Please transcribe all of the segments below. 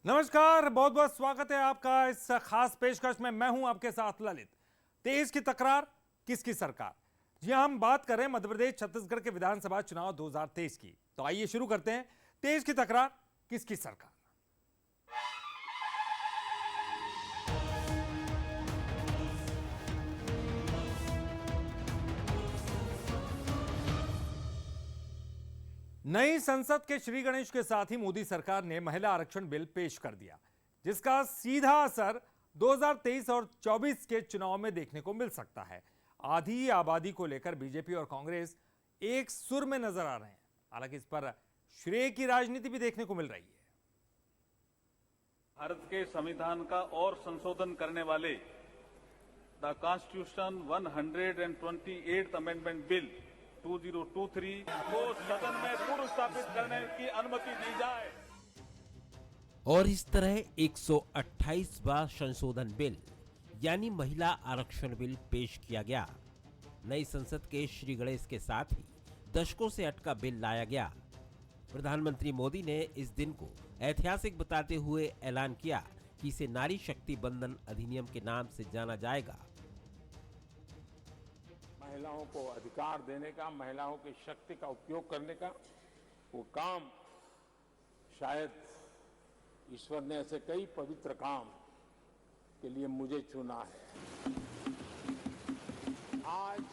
नमस्कार, बहुत बहुत स्वागत है आपका इस खास पेशकश में। मैं हूं आपके साथ ललित। तेज की तकरार, किसकी सरकार। जी हां, हम बात कर रहे हैं मध्य प्रदेश छत्तीसगढ़ के विधानसभा चुनाव 2023 की। तो आइए शुरू करते हैं। तेज की तकरार, किसकी सरकार। नई संसद के श्री गणेश के साथ ही मोदी सरकार ने महिला आरक्षण बिल पेश कर दिया, जिसका सीधा असर 2023 और 24 के चुनाव में देखने को मिल सकता है। आधी आबादी को लेकर बीजेपी और कांग्रेस एक सुर में नजर आ रहे हैं। हालांकि इस पर श्रेय की राजनीति भी देखने को मिल रही है। भारत के संविधान का और संशोधन करने वाले the constitution 128th amendment bill 2023 को सदन में पूर्व स्थापित करने की अनुमति दी जाए। और इस तरह 128वां संशोधन बिल यानी महिला आरक्षण बिल पेश किया गया। नई संसद के श्री गणेश के साथ ही दशकों से अटका बिल लाया गया। प्रधानमंत्री मोदी ने इस दिन को ऐतिहासिक बताते हुए ऐलान किया कि इसे नारी शक्ति बंधन अधिनियम के नाम से जाना जाएगा। महिलाओं को अधिकार देने का, महिलाओं की शक्ति का उपयोग करने का वो काम, शायद ईश्वर ने ऐसे कई पवित्र काम के लिए मुझे चुना है। आज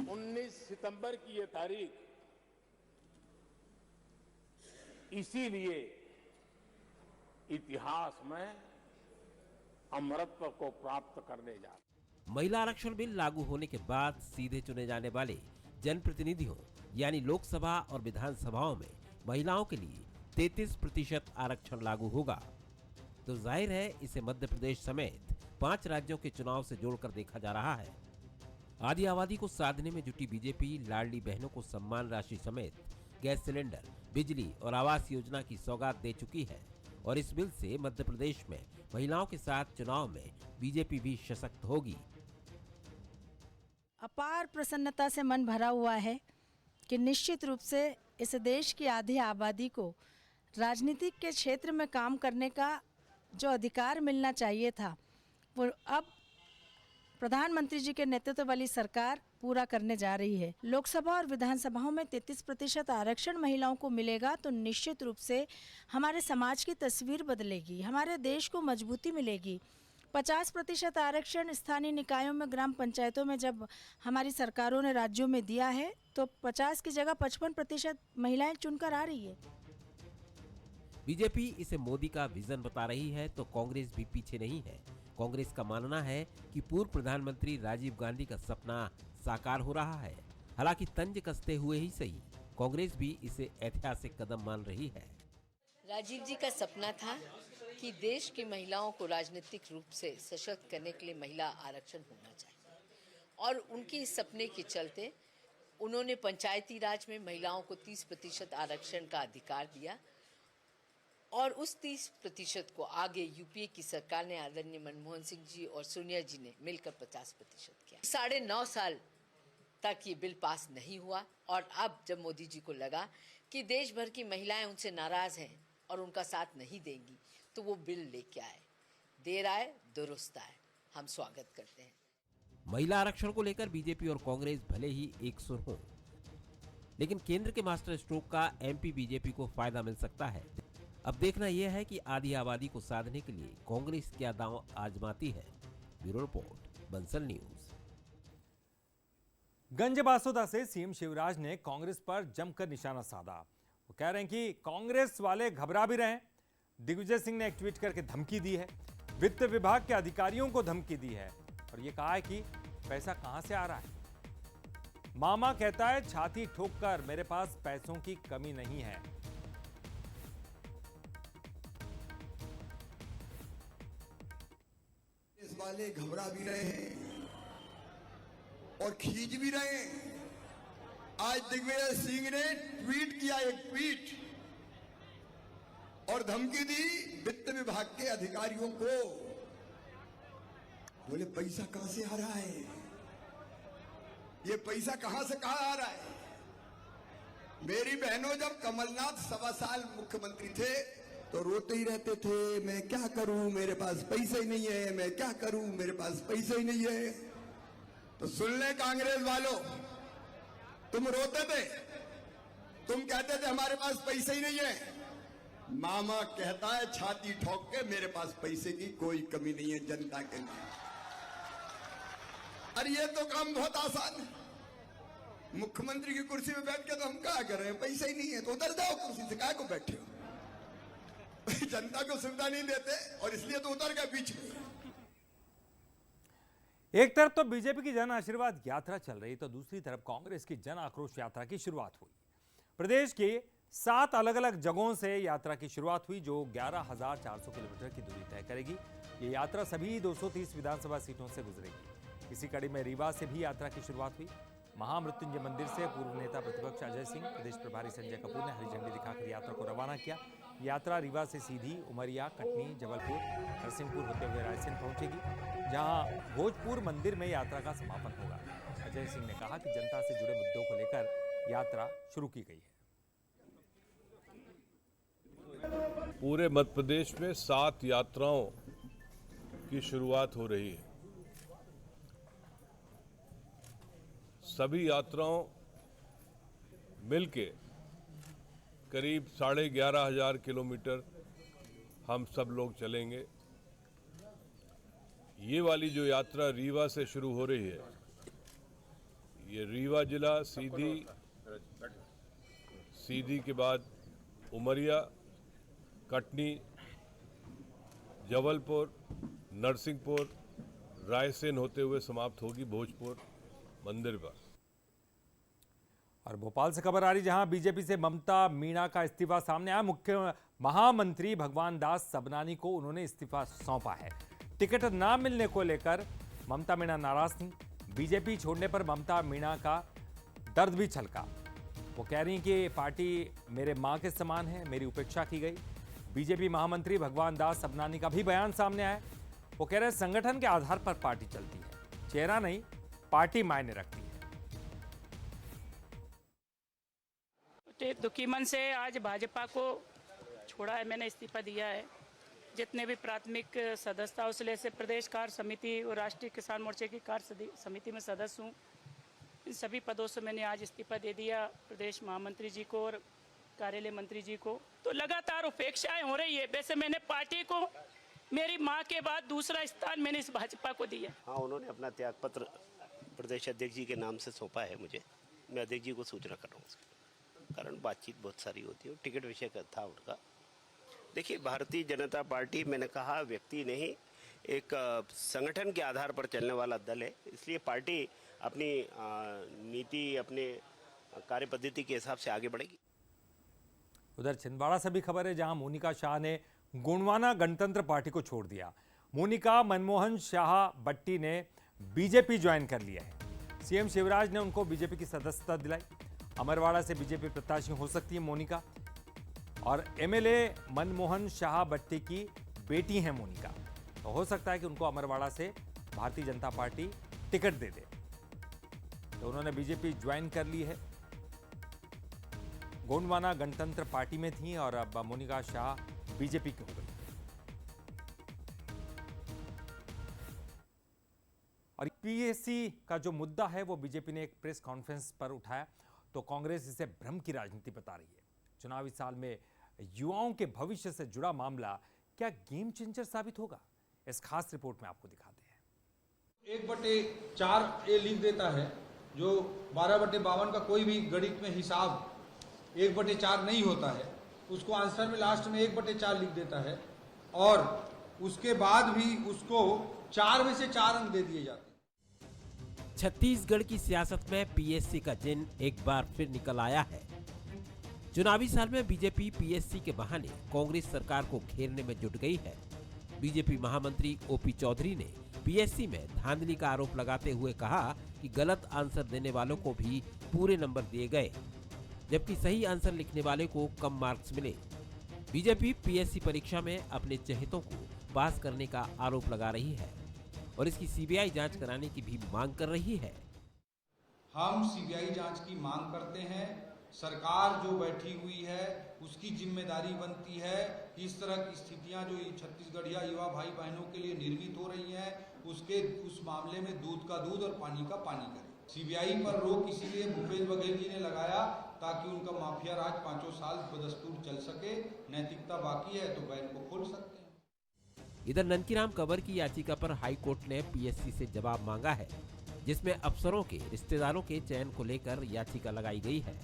19 सितंबर की ये तारीख इसीलिए इतिहास में अमरत्व को प्राप्त करने जा रहा है। महिला आरक्षण बिल लागू होने के बाद सीधे चुने जाने वाले जनप्रतिनिधियों यानी लोकसभा और विधानसभाओं में महिलाओं के लिए 33% आरक्षण लागू होगा। तो जाहिर है इसे मध्य प्रदेश समेत 5 राज्यों के चुनाव से जोड़कर देखा जा रहा है। आधी आबादी को साधने में जुटी बीजेपी लाडली बहनों को सम्मान राशि समेत गैस सिलेंडर, बिजली और आवास योजना की सौगात दे चुकी है। और इस बिल से मध्य प्रदेश में महिलाओं के साथ चुनाव में बीजेपी भी सशक्त होगी। अपार प्रसन्नता से मन भरा हुआ है कि निश्चित रूप से इस देश की आधी आबादी को राजनीतिक के क्षेत्र में काम करने का जो अधिकार मिलना चाहिए था, वो अब प्रधानमंत्री जी के नेतृत्व वाली सरकार पूरा करने जा रही है। लोकसभा और विधानसभाओं में 33% आरक्षण महिलाओं को मिलेगा तो निश्चित रूप से हमारे समाज की तस्वीर बदलेगी, हमारे देश को मजबूती मिलेगी। 50% आरक्षण स्थानीय निकायों में, ग्राम पंचायतों में जब हमारी सरकारों ने राज्यों में दिया है तो 50 की जगह 55% महिलाएं चुनकर आ रही है। बीजेपी इसे मोदी का विजन बता रही है तो कांग्रेस भी पीछे नहीं है। कांग्रेस का मानना है कि पूर्व प्रधानमंत्री राजीव गांधी का सपना साकार हो रहा है। हालांकि तंज कसते हुए ही सही, कांग्रेस भी इसे ऐतिहासिक कदम मान रही है। राजीव जी का सपना था कि देश की महिलाओं को राजनीतिक रूप से सशक्त करने के लिए महिला आरक्षण होना चाहिए, और उनके इस सपने के चलते उन्होंने पंचायती राज में महिलाओं को 30% आरक्षण का अधिकार दिया, और उस 30% को आगे यूपीए की सरकार ने, आदरणीय मनमोहन सिंह जी और सोनिया जी ने मिलकर 50% किया। 9.5 साल तक ये बिल पास नहीं हुआ, और अब जब मोदी जी को लगा कि देश भर की महिलाएं उनसे नाराज हैं और उनका साथ नहीं देंगी, तो वो बिल लेके आए। देर आए दुरुस्त आए, हम स्वागत करते हैं। महिला आरक्षण को लेकर बीजेपी और कांग्रेस भले ही एक सुर हों, लेकिन केंद्र के मास्टर स्ट्रोक का एमपी बीजेपी को फायदा मिल सकता है। अब देखना यह है कि आधी आबादी को साधने के लिए कांग्रेस क्या दांव आजमाती है। Bureau report, Bansal news. Ganjbasoda से सीएम शिवराज ने कांग्रेस पर जमकर निशाना साधा। वो कह रहे हैं कि कांग्रेस वाले घबरा भी रहे हैं। दिग्विजय सिंह ने एक ट्वीट करके धमकी दी है, वित्त विभाग के अधिकारियों को धमकी दी है, और ये कहा है कि पैसा कहां से आ रहा है। मामा कहता है छाती ठोककर, मेरे पास पैसों की कमी नहीं है। इस वाले घबरा भी रहे हैं और खींच भी रहे हैं। आज दिग्विजय सिंह ने ट्वीट किया, एक ट्वीट, और धमकी दी वित्त विभाग के अधिकारियों को। बोले पैसा कहां से आ रहा है, ये पैसा कहां से कहां आ रहा है। मेरी बहनों, जब कमलनाथ 1.25 साल मुख्यमंत्री थे तो रोते ही रहते थे, मैं क्या करूं, मेरे पास पैसे ही नहीं है, मैं क्या करूं, मेरे पास पैसे ही नहीं है। तो सुन ले कांग्रेस वालों, तुम रोते थे, तुम कहते थे हमारे पास पैसे ही नहीं है। मामा कहता है छाती ठोक के, मेरे पास पैसे की कोई कमी नहीं है जनता के लिए। अरे ये तो काम बहुत आसान है, मुख्यमंत्री की कुर्सी पे बैठ के तो हम क्या कर रहे हैं, पैसा ही नहीं है तो उतर जाओ कुर्सी से, काय को बैठे हो। जनता को सुविधा नहीं देते और इसलिए तो उतर गए बीच में। एक तरफ तो बीजेपी की जन आशीर्वाद यात्रा चल रही तो दूसरी तरफ कांग्रेस की जन आक्रोश यात्रा की शुरुआत हुई। प्रदेश के 7 अलग अलग जगहों से यात्रा की शुरुआत हुई जो 11,400 किलोमीटर की दूरी तय करेगी। ये यात्रा सभी 230 विधानसभा सीटों से गुजरेगी। इसी कड़ी में रीवा से भी यात्रा की शुरुआत हुई। महामृत्युंजय मंदिर से पूर्व नेता प्रतिपक्ष अजय सिंह, प्रदेश प्रभारी संजय कपूर ने हरी झंडी दिखाकर यात्रा को रवाना किया। यात्रा रीवा से सीधी उमरिया, कटनी, जबलपुर, नरसिंहपुर होते हुए रायसेन पहुंचेगी, जहां भोजपुर मंदिर में यात्रा का समापन होगा। अजय सिंह ने कहा कि जनता से जुड़े मुद्दों को लेकर यात्रा शुरू की गई है। पूरे मध्य प्रदेश में 7 यात्राओं की शुरुआत हो रही है। सभी यात्राओं मिलके करीब 11,500 किलोमीटर हम सब लोग चलेंगे। ये वाली जो यात्रा रीवा से शुरू हो रही है, ये रीवा जिला सीधी के बाद उमरिया, कटनी, जबलपुर, नरसिंहपुर, रायसेन होते हुए समाप्त होगी भोजपुर मंदिर पर। और भोपाल से खबर आ रही जहां बीजेपी से ममता मीणा का इस्तीफा सामने आया। मुख्य महामंत्री भगवान दास सबनानी को उन्होंने इस्तीफा सौंपा है। टिकट ना मिलने को लेकर ममता मीणा नाराज थी। बीजेपी छोड़ने पर ममता मीणा का दर्द भी छलका। वो कह रही कि पार्टी मेरे मां के समान है, मेरी उपेक्षा की गई। बीजेपी महामंत्री भगवान दास सबनानी का भी बयान सामने आया। वो कह रहे संगठन के आधार पर पार्टी चलती है, चेहरा नहीं, पार्टी मायने रखती है। दुखी मन से आज भाजपा को छोड़ा है, मैंने इस्तीफा दिया है। जितने भी प्राथमिक सदस्य था उसले से प्रदेश कार्य समिति और राष्ट्रीय किसान मोर्चे की कार्य समिति में सदस्य हूँ। इन सभी पदों से मैंने आज इस्तीफा दे दिया प्रदेश महामंत्री जी को और कार्यालय मंत्री जी को। तो लगातार उपेक्षाएं हो रही है। वैसे मैंने पार्टी को मेरी मां के बाद दूसरा स्थान मैंने इस भाजपा को दिया। हाँ, उन्होंने अपना त्याग पत्र प्रदेश अध्यक्ष जी के नाम से सौंपा है मुझे। मैं अध्यक्ष जी को सूचना कर रहा हूँ उसके कारण बातचीत बहुत सारी होती है। टिकट विषय का था उनका। देखिए, भारतीय जनता पार्टी मैंने कहा व्यक्ति नहीं, एक संगठन के आधार पर चलने वाला दल है। इसलिए पार्टी अपनी नीति, अपने कार्य पद्धति के हिसाब से आगे बढ़ेगी। उधर छिंदवाड़ा से भी खबर है जहां मोनिका शाह ने गोंडवाना गणतंत्र पार्टी को छोड़ दिया। मोनिका मनमोहन शाह बट्टी ने बीजेपी ज्वाइन कर लिया है। सीएम शिवराज ने उनको बीजेपी की सदस्यता दिलाई। अमरवाड़ा से बीजेपी प्रत्याशी हो सकती है मोनिका। और एमएलए मनमोहन शाह बट्टी की बेटी हैं मोनिका, तो हो सकता है कि उनको अमरवाड़ा से भारतीय जनता पार्टी टिकट दे दे। तो उन्होंने बीजेपी ज्वाइन कर ली है। गोंडवाना गणतंत्र पार्टी में थी और अब मोनिका शाह बीजेपी की हो गई। और पीएससी का जो मुद्दा है वो बीजेपी ने एक प्रेस कॉन्फ्रेंस पर उठाया तो कांग्रेस इसे भ्रम की राजनीति बता रही है। चुनावी साल में युवाओं के भविष्य से जुड़ा मामला क्या गेम चेंजर साबित होगा? इस खास रिपोर्ट में आपको दिखाते हैं। 1/4 ए लिख देता है, जो 12/52 का कोई भी गणित में हिसाब 1/4 नहीं होता है, उसको आंसर में लास्ट में 1/4 लिख देता है और उसके बाद भी उसको 4 में से 4 अंक दे दिए जाते हैं। छत्तीसगढ़ की सियासत में पीएससी का जिन एक बार फिर निकल आया है। चुनावी साल में बीजेपी पीएससी के बहाने कांग्रेस सरकार को घेरने में जुट गई है। बीजेपी महामंत्री ओपी चौधरी ने पीएससी में धांधली का आरोप लगाते हुए कहा कि गलत आंसर देने वालों को भी पूरे नंबर दिए गए, जबकि सही आंसर लिखने वाले को कम मार्क्स मिले। बीजेपी पीएससी परीक्षा में अपने चहेतों को पास करने का आरोप लगा रही है और इसकी सीबीआई जांच कराने की भी मांग कर रही है। हम सीबीआई जांच की मांग करते हैं सरकार जो बैठी हुई है उसकी जिम्मेदारी बनती है कि इस तरह की स्थितियां जो छत्तीसगढ़िया युवा भाई बहनों के लिए निर्मित हो रही हैं उस मामले में दूध का दूध और पानी का पानी करें। सीबीआई पर रोक इसीलिए भूपेश बघेल जी ने लगाया ताकि उनका माफिया राज 5 साल बदस्तूर चल सके। नैतिकता बाकी है तो बैन को खोल सकते हैं। इधर ननकीराम कंवर की याचिका पर हाई कोर्ट ने पीएससी से जवाब मांगा है, जिसमें अफसरों के रिश्तेदारों के चयन को लेकर याचिका लगाई गई है।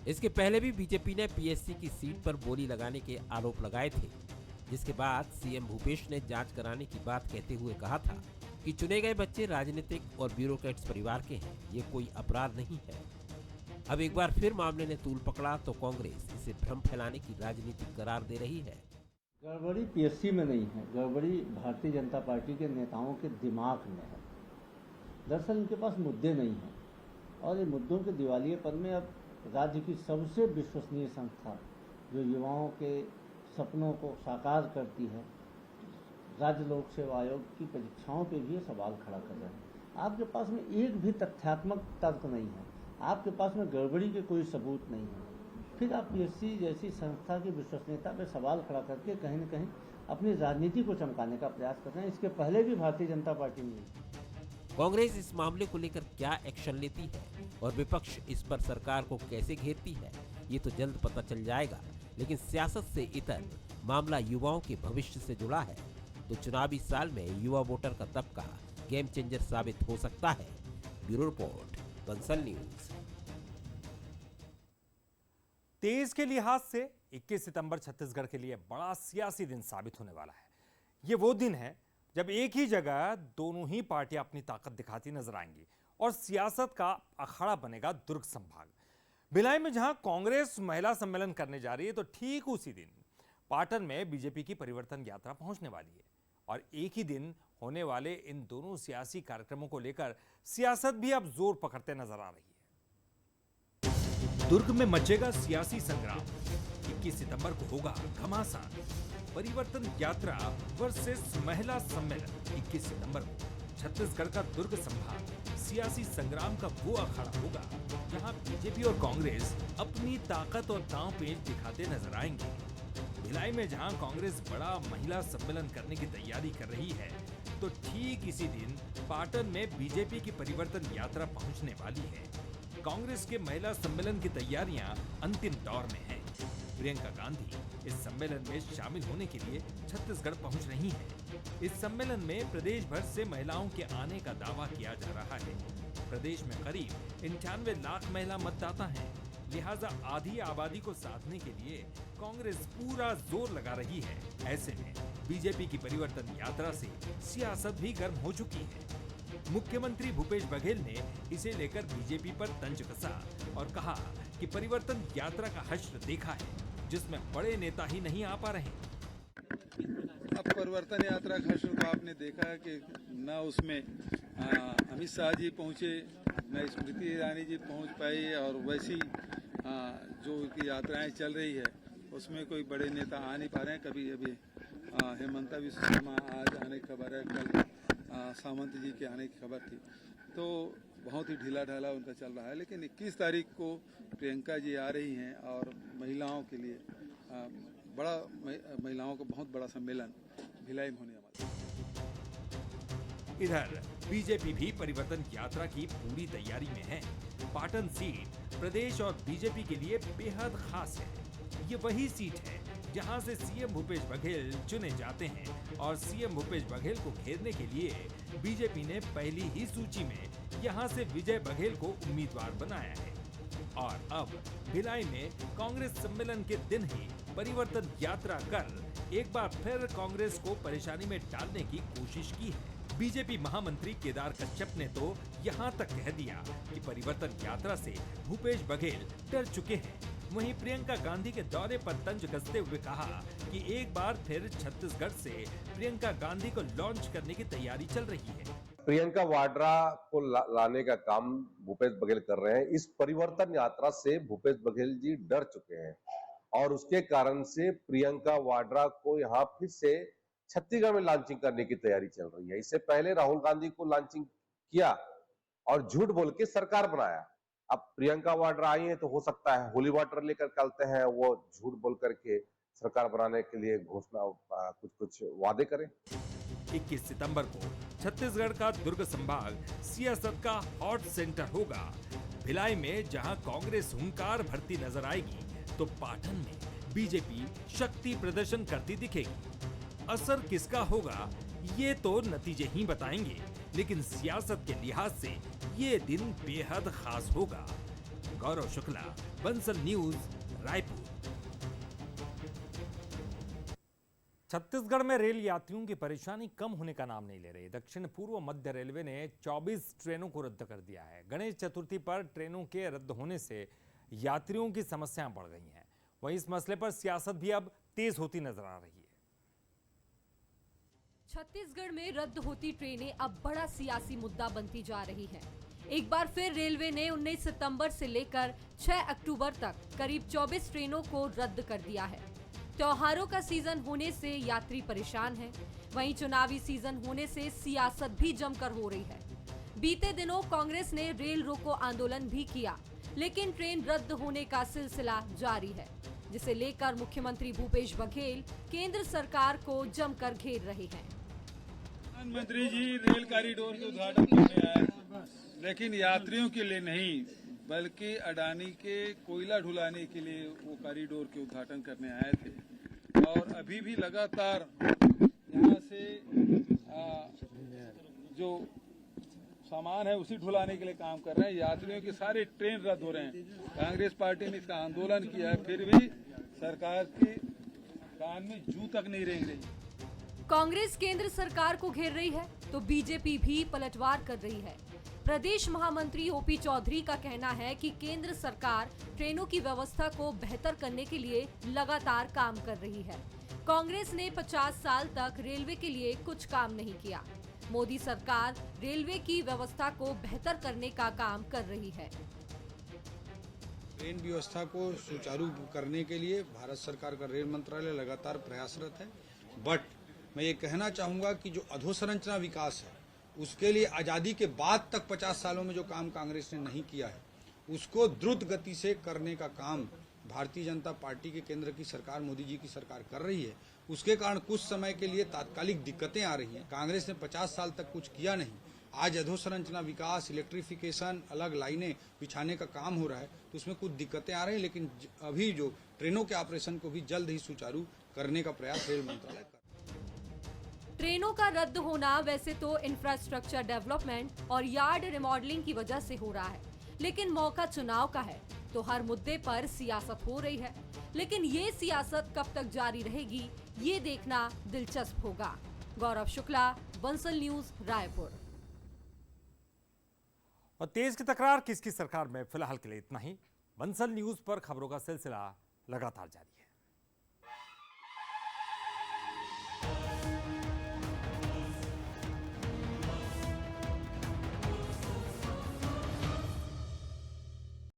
इसके पहले भी बीजेपी ने पीएससी की सीट पर बोली लगाने के आरोप लगाए थे, जिसके बाद सीएम भूपेश ने जांच कराने की बात कहते हुए कहा था कि चुने गए बच्चे राजनीतिक और ब्यूरोक्रेट्स परिवार के हैं, ये कोई अपराध नहीं है। अब एक बार फिर मामले ने तूल पकड़ा तो कांग्रेस इसे भ्रम फैलाने की राजनीति करार दे रही है। गड़बड़ी पीएससी में नहीं है, गड़बड़ी भारतीय जनता पार्टी के नेताओं के दिमाग में है। दरअसल उनके पास मुद्दे नहीं हैं और ये मुद्दों के दिवालियेपन में अब राज्य की सबसे विश्वसनीय संस्था जो युवाओं के सपनों को साकार करती है, राज्य लोक सेवा आयोग की परीक्षाओं पे भी ये सवाल खड़ा कर रहे हैं। आपके पास में एक भी तथ्यात्मक तर्क नहीं है, आपके पास में गड़बड़ी के कोई सबूत नहीं है, फिर आप पीएससी जैसी संस्था की विश्वसनीयता पे सवाल खड़ा करके कहीं न कहीं अपनी राजनीति को चमकाने का प्रयास कर रहे हैं। इसके पहले भी भारतीय जनता पार्टी ने कांग्रेस इस मामले को लेकर क्या एक्शन लेती है और विपक्ष इस पर सरकार को कैसे घेरती है, ये तो जल्द पता चल जाएगा। लेकिन सियासत से इतर मामला युवाओं के भविष्य से जुड़ा है, तो चुनावी साल में युवा वोटर का तबका गेम चेंजर साबित हो सकता है। Bureau report, Kansal news. 23 के लिहाज से 21 सितंबर छत्तीसगढ़ के लिए बड़ा सियासी दिन साबित होने वाला है। ये वो दिन है जब एक ही जगह दोनों ही पार्टियां अपनी ताकत दिखाती नजर आएंगी और सियासत का अखाड़ा बनेगा दुर्ग संभाग। भिलाई में जहां कांग्रेस महिला सम्मेलन करने जा रही है, तो ठीक उसी दिन पाटन में बीजेपी की परिवर्तन यात्रा पहुंचने वाली है और एक ही दिन होने वाले इन दोनों सियासी कार्यक्रमों को लेकर सियासत भी अब जोर पकड़ते नजर आ रही है। दुर्ग में मचेगा सियासी संग्राम। 21 सितंबर को होगा घमासान। परिवर्तन यात्रा वर्सेस महिला सम्मेलन। 21 सितंबर को छत्तीसगढ़ का दुर्ग संभाग सियासी संग्राम का वो अखाड़ा होगा जहां बीजेपी और कांग्रेस अपनी ताकत और दांव पेच दिखाते नजर आएंगे। भिलाई में जहां कांग्रेस बड़ा महिला सम्मेलन करने की तैयारी कर रही है, तो ठीक इसी दिन पाटन में बीजेपी की परिवर्तन यात्रा पहुंचने वाली है। कांग्रेस के महिला सम्मेलन की तैयारियां अंतिम दौर में हैं। प्रियंका गांधी इस सम्मेलन में शामिल होने के लिए छत्तीसगढ़ पहुंच रही हैं। इस सम्मेलन में प्रदेश भर से महिलाओं के आने का दावा किया जा रहा है। प्रदेश में करीब 98 लाख महिला मतदाता हैं, लिहाजा आधी आबादी को साधने के लिए कांग्रेस पूरा जोर लगा रही है। ऐसे में बीजेपी की परिवर्तन यात्रा से सियासत भी गर्म हो चुकी है। मुख्यमंत्री भूपेश बघेल ने इसे लेकर बीजेपी पर तंज कसा और कहा कि परिवर्तन यात्रा का हश्र देखा है, जिसमें बड़े नेता ही नहीं आ पा रहे। अब परिवर्तन यात्रा का हश्र को आपने देखा कि न उसमें अमित शाह जी पहुंचे, न स्मृति ईरानी जी पहुंच पाई, और वैसी जो की यात्राएं चल रही है उसमें कोई बड़े नेता आ नहीं पा रहे हैं। कभी अभी हेमंता विश्व शर्मा आज आने की खबर है, कल सामंत जी के आने की खबर थी, तो बहुत ही ढीला ढाला उनका चल रहा है। लेकिन 21 तारीख को प्रियंका जी आ रही हैं और महिलाओं के लिए महिलाओं का बहुत बड़ा सम्मेलन भिलाई में होने वाला है। इधर बीजेपी भी परिवर्तन यात्रा की पूरी तैयारी में है। पाटन सीट प्रदेश और बीजेपी के लिए बेहद खास है। ये वही सीट है जहां से सीएम भूपेश बघेल चुने जाते हैं और सीएम भूपेश बघेल को घेरने के लिए बीजेपी ने पहली ही सूची में यहां से विजय बघेल को उम्मीदवार बनाया है। और अब भिलाई में कांग्रेस सम्मेलन के दिन ही परिवर्तन यात्रा कर एक बार फिर कांग्रेस को परेशानी में डालने की कोशिश की है। बीजेपी महामंत्री केदार कश्यप ने तो यहां तक कह दिया कि परिवर्तन यात्रा से भूपेश बघेल डर चुके हैं। वहीं प्रियंका गांधी के दौरे पर तंज कसते हुए कहा कि एक बार फिर छत्तीसगढ़ से प्रियंका गांधी को लॉन्च करने की तैयारी चल रही है। प्रियंका वाड्रा को लाने का काम भूपेश बघेल कर रहे हैं। इस परिवर्तन यात्रा से भूपेश बघेल जी डर चुके हैं और उसके कारण से प्रियंका वाड्रा को यहाँ फिर से छत्तीसगढ़ में लॉन्चिंग करने की तैयारी चल रही है। इससे पहले राहुल गांधी को लॉन्चिंग किया और झूठ बोल के सरकार बनाया। अब प्रियंका वाड्रा आई है तो हो सकता है होली वाटर लेकर चलते हैं, वो झूठ बोल करके सरकार बनाने के लिए घोषणा कुछ वादे करें। 21 सितंबर को छत्तीसगढ़ का दुर्ग संभाग सियासत का हॉट सेंटर होगा। भिलाई में जहां कांग्रेस हुंकार भरती नजर आएगी, तो पाटन में बीजेपी शक्ति प्रदर्शन करती दिखेगी। असर किसका होगा ये तो नतीजे ही बताएंगे, लेकिन सियासत के लिहाज से ये दिन बेहद खास होगा। गौरव शुक्ला, बंसल न्यूज, रायपुर। छत्तीसगढ़ में रेल यात्रियों की परेशानी कम होने का नाम नहीं ले रही। दक्षिण पूर्व मध्य रेलवे ने 24 ट्रेनों को रद्द कर दिया है। गणेश चतुर्थी पर ट्रेनों के रद्द होने से यात्रियों की समस्याएं बढ़ गई हैं। वहीं इस मसले पर सियासत भी अब तेज होती नजर आ रही है। छत्तीसगढ़ में रद्द होती ट्रेनें अब बड़ा सियासी मुद्दा बनती जा रही है। एक बार फिर रेलवे ने 19 सितंबर से लेकर 6 अक्टूबर तक करीब 24 ट्रेनों को रद्द कर दिया है। त्योहारों का सीजन होने से यात्री परेशान हैं, वहीं चुनावी सीजन होने से सियासत भी जमकर हो रही है। बीते दिनों कांग्रेस ने रेल रोको आंदोलन भी किया, लेकिन ट्रेन रद्द होने का सिलसिला जारी है, जिसे लेकर मुख्यमंत्री भूपेश बघेल केंद्र सरकार को जमकर घेर रहे हैं। प्रधानमंत्री जी रेल कॉरिडोर के उद्घाटन करने आए, लेकिन यात्रियों के लिए नहीं बल्कि अडानी के कोयला ढुलाने के लिए वो कॉरिडोर के उद्घाटन करने आए थे। और अभी भी लगातार यहाँ से जो सामान है उसी ढुलाने के लिए काम कर रहे हैं। यात्रियों के सारे ट्रेन रद्द हो रहे हैं। कांग्रेस पार्टी ने इसका आंदोलन किया है, फिर भी सरकार के कान में जू तक नहीं रेंग रही। कांग्रेस केंद्र सरकार को घेर रही है तो बीजेपी भी पलटवार कर रही है। प्रदेश महामंत्री ओपी चौधरी का कहना है कि केंद्र सरकार ट्रेनों की व्यवस्था को बेहतर करने के लिए लगातार काम कर रही है। कांग्रेस ने 50 साल तक रेलवे के लिए कुछ काम नहीं किया। मोदी सरकार रेलवे की व्यवस्था को बेहतर करने का काम कर रही है। ट्रेन व्यवस्था को सुचारू करने के लिए भारत सरकार का रेल मंत्रालय लगातार प्रयासरत है। बट मैं ये कहना चाहूंगा कि जो अधोसंरचना विकास है उसके लिए आजादी के बाद तक 50 सालों में जो काम कांग्रेस ने नहीं किया है उसको द्रुत गति से करने का काम भारतीय जनता पार्टी के केंद्र की सरकार, मोदी जी की सरकार कर रही है। उसके कारण कुछ समय के लिए तात्कालिक दिक्कतें आ रही हैं। कांग्रेस ने 50 साल तक कुछ किया नहीं। आज अधोसंरचना विकास, इलेक्ट्रिफिकेशन, अलग लाइनें बिछाने का काम हो रहा है, तो उसमें कुछ दिक्कतें आ रही हैं, लेकिन अभी जो ट्रेनों के ऑपरेशन को भी जल्द ही सुचारू करने का प्रयास रेल मंत्रालय कर। ट्रेनों का रद्द होना वैसे तो इंफ्रास्ट्रक्चर डेवलपमेंट और यार्ड रिमॉडलिंग की वजह से हो रहा है, लेकिन मौका चुनाव का है तो हर मुद्दे पर सियासत हो रही है। लेकिन ये सियासत कब तक जारी रहेगी ये देखना दिलचस्प होगा। गौरव शुक्ला, बंसल न्यूज, रायपुर। और तेज की तकरार किसकी सरकार में, फिलहाल के लिए इतना ही। बंसल न्यूज पर खबरों का सिलसिला लगातार जारी है।